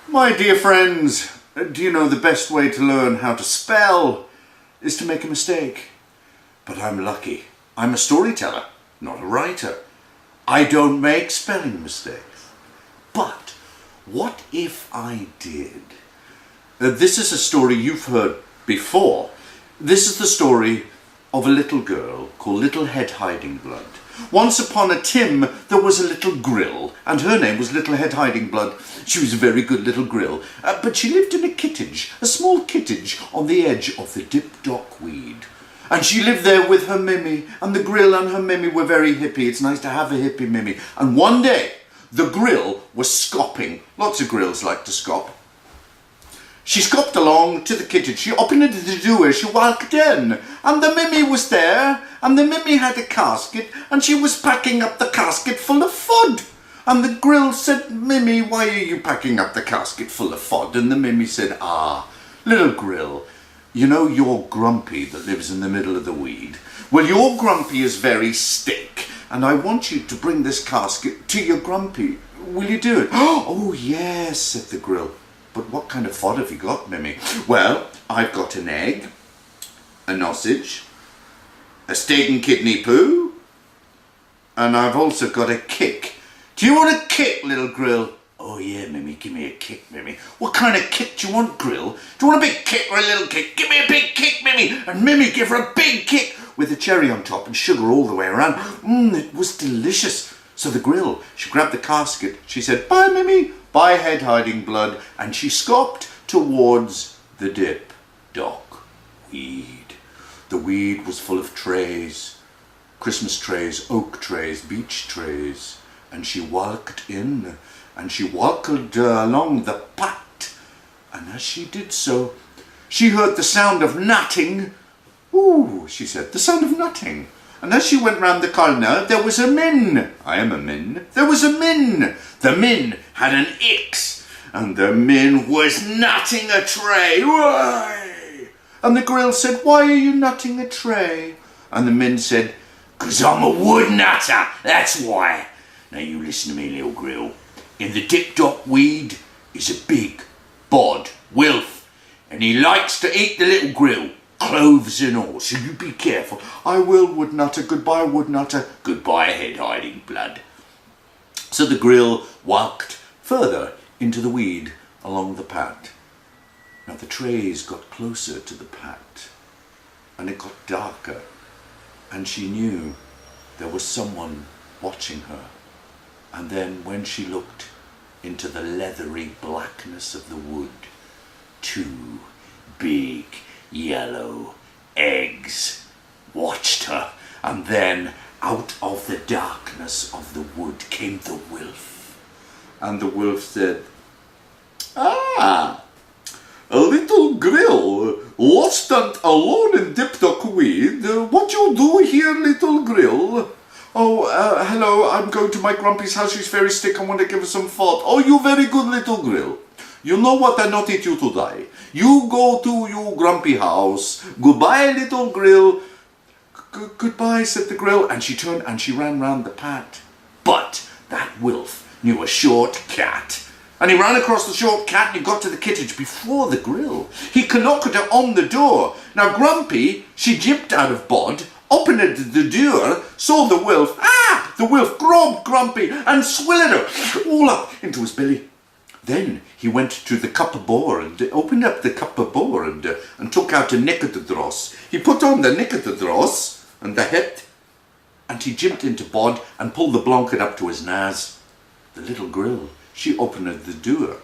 My dear friends, do you know the best way to learn how to spell is to make a mistake? But I'm lucky. I'm a storyteller, not a writer. I don't make spelling mistakes. But what if I did? This is a story you've heard before. This is the story of a little girl called Little Head Hiding Blood. Once upon a time there was a little grill, and her name was Little Head Hiding Blood. She was a very good little grill, but she lived in a kittage, a small kittage on the edge of the Dip Dock Weed. And she lived there with her Mimmy, and the grill and her Mimmy were very hippie. It's nice to have a hippie Mimmy. And one day, the grill was scopping. Lots of grills like to scop. She scopped along to the kitchen. She opened the door, she walked in, and the Mimmy was there, and the Mimmy had a casket, and she was packing up the casket full of fud. And the grill said, Mimmy, why are you packing up the casket full of fud? And the Mimmy said, little grill, you know your grumpy that lives in the middle of the weed? Well, your grumpy is very stick, and I want you to bring this casket to your grumpy. Will you do it? Oh, yes, said the grill. But what kind of fod have you got, Mimmy? Well, I've got an egg, a sausage, a steak and kidney poo, and I've also got a kick. Do you want a kick, little grill? Oh yeah, Mimmy, give me a kick, Mimmy. What kind of kick do you want, grill? Do you want a big kick or a little kick? Give me a big kick, Mimmy. And Mimmy give her a big kick with a cherry on top and sugar all the way around. It was delicious. So the grill, she grabbed the casket. She said, bye, Mimmy. Bye, Head Hiding Blood. And she scopped towards the Dip Dock Weed. The weed was full of trays. Christmas trays, oak trays, beech trays. And she walked in, and she walked along the path. And as she did so, she heard the sound of nutting. Ooh, she said, the sound of nutting. And as she went round the corner, there was a min. I am a min. There was a min. The min had an X, and the min was nutting a tray. Why? And the grill said, why are you nutting a tray? And the min said, 'cause I'm a wood nutter, that's why. Now you listen to me, little grill. In the Dip Dock Weed is a big bod wilf, and he likes to eat the little grill, cloves and all, so you be careful. I will, wood nutter. Goodbye, wood nutter. Goodbye, Head Hiding Blood. So the grill walked further into the weed along the path. Now the trays got closer to the path, and it got darker, and she knew there was someone watching her. And then when she looked into the leathery blackness of the wood, 2 big yellow eggs watched her, and then out of the darkness of the wood came the wolf. And the wolf said, a little grill, lost and alone in Dip Dock Weed. What you do here, little grill? Oh, hello, I'm going to my grumpy's house. She's very sick. I want to give her some fod. Oh, you very good little grill. You know what? I not eat you to die. You go to your grumpy house. Goodbye, little grill. Goodbye, said the grill. And she turned and she ran round the path. But that wolf knew a short cat. And he ran across the short cat and he got to the kitchen before the grill. He knocked her on the door. Now, Grumpy, she jipped out of bod, opened the door, saw the wolf. The wolf grabbed Grumpy and swallowed her all up into his belly. Then he went to the cuppa boar and opened up the cuppa boar and took out a knickerdross. He put on the knickerdross and the hat, and he jumped into bod and pulled the blanket up to his nose. The little grill, she opened the door.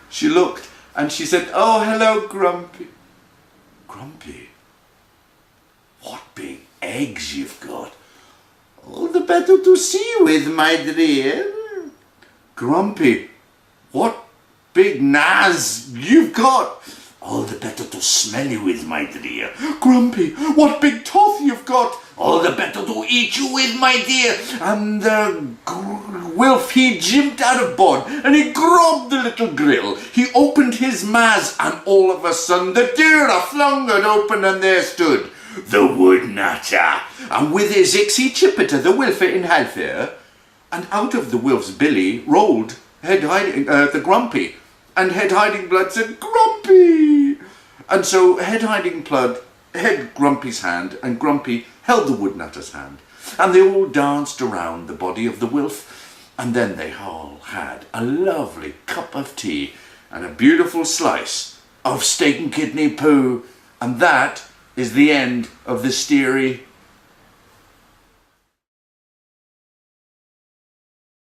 She looked and she said, oh, hello, Grumpy. Grumpy, what big eggs you've got. All the better to see with, my dear. Grumpy, what big nose you've got. All the better to smell you with, my dear. Grumpy, what big teeth you've got. All the better to eat you with, my dear. And the wolf, he jumped out of bod and he grabbed the little grill. He opened his mouth and all of a sudden the door flung it open and there stood the wood nutter. And with his ixy chippeta, the wolf in half here, And out of the wolf's billy rolled the Grumpy. And Head Hiding Blood said, "Grumpy!" And so Head Hiding Blood held Grumpy's hand, and Grumpy held the Woodnutter's hand. And they all danced around the body of the wolf, and then they all had a lovely cup of tea and a beautiful slice of steak and kidney poo. And that is the end of the story.